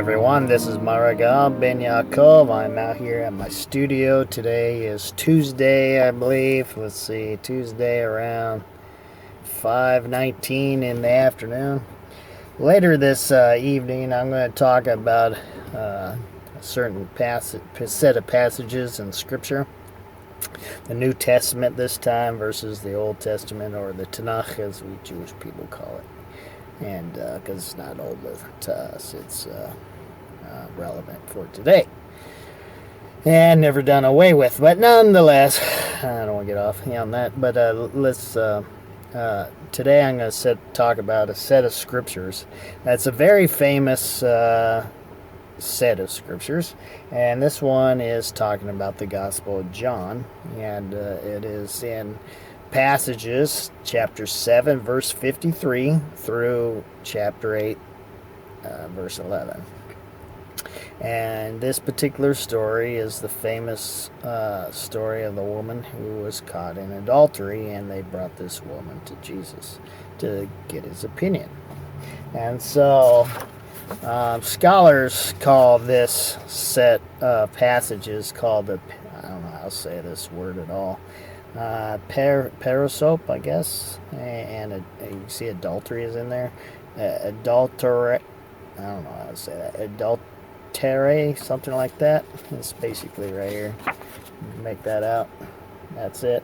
everyone, this is Maregaal Ben Yaakov. I'm out here at my studio. Today is Tuesday, I believe. Let's see, Tuesday around 5:19 in the afternoon. Later this evening, I'm going to talk about a certain set of passages in Scripture. The New Testament this time versus the Old Testament, or the Tanakh as we Jewish people call it. And because it's not old to us, it's relevant for today and never done away with. But nonetheless, I don't want to get off on that. But let's today I'm going to talk about a set of scriptures that's a very famous set of scriptures, and this one is talking about the Gospel of John, and it is in passages chapter 7 verse 53 through chapter 8 verse 11. And this particular story is the famous story of the woman who was caught in adultery, and they brought this woman to Jesus to get his opinion. And so scholars call this set of passages called the, I don't know how to say this word at all, perisope, I guess, and you see adultery is in there. Adultery, I don't know how to say that. Adultery, something like that. It's basically right here. Make that out. That's it.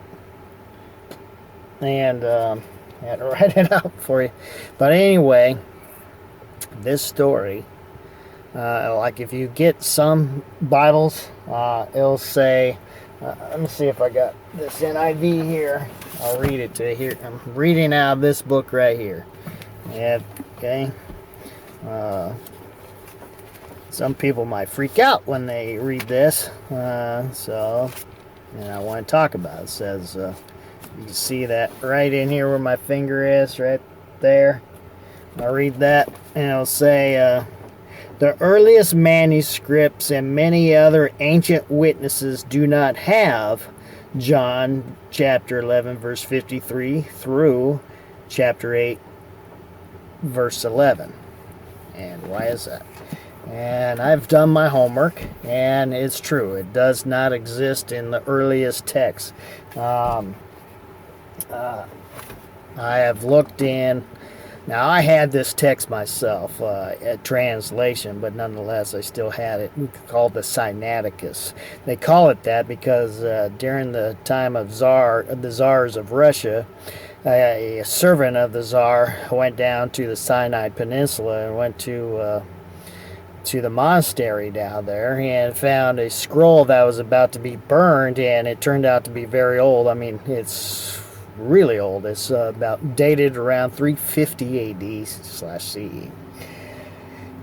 And I had to write it out for you. But anyway, this story, like if you get some Bibles, it'll say, let me see if I got this NIV here. I'll read it to you here. I'm reading out of this book right here. Yeah, okay. Some people might freak out when they read this. So I want to talk about it. It says, you can see that right in here where my finger is, right there. I'll read that, and it'll say, the earliest manuscripts and many other ancient witnesses do not have John chapter 11 verse 53 through chapter 8 verse 11. And why is that? And I've done my homework, and it's true. It does not exist in the earliest texts. I have looked in. Now, I had this text myself, a translation, but nonetheless, I still had it called the Sinaiticus. They call it that because during the time of the Tsars of Russia, a servant of the Tsar went down to the Sinai Peninsula and went to the monastery down there and found a scroll that was about to be burned, and it turned out to be very old. I mean, it's really old. It's about dated around 350 AD/CE.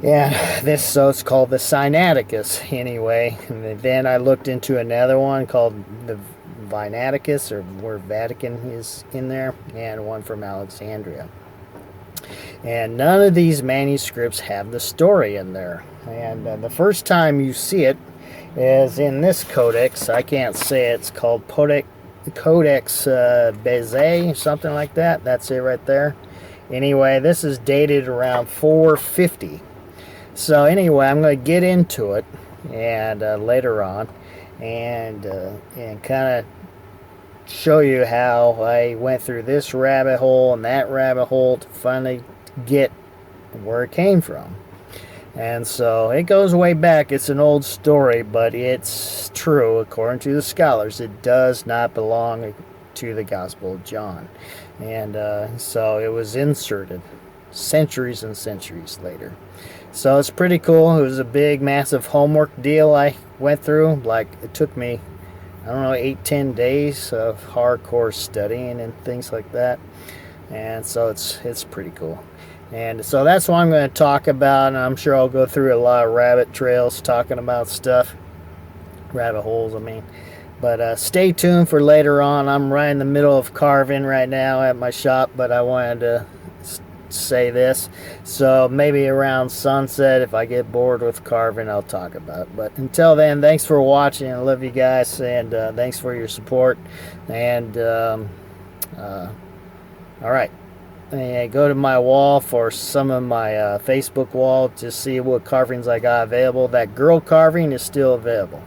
And so it's called the Sinaiticus anyway. And then I looked into another one called the Vinaiticus, or where Vatican is in there, and one from Alexandria. And none of these manuscripts have the story in there. And the first time you see it is in this codex. I can't say it. It's called Codex Bezae, something like that. That's it right there. Anyway, this is dated around 450. So anyway, I'm going to get into it and later on, and kind of show you how I went through this rabbit hole and that rabbit hole to finally get where it came from. And so it goes way back. It's an old story, but it's true. According to the scholars, it does not belong to the Gospel of John. And so it was inserted centuries and centuries later. So it's pretty cool. It was a big, massive homework deal I went through. Like, it took me, I don't know, 8-10 days of hardcore studying and things like that. And so it's pretty cool. And so that's what I'm going to talk about, and I'm sure I'll go through a lot of rabbit trails talking about stuff. Rabbit holes, I mean. But stay tuned for later on. I'm right in the middle of carving right now at my shop, but I wanted to say this. So maybe around sunset, if I get bored with carving, I'll talk about it. But until then, thanks for watching. I love you guys, and thanks for your support. And all right. And go to my wall for some of my Facebook wall to see what carvings I got available. That girl carving is still available.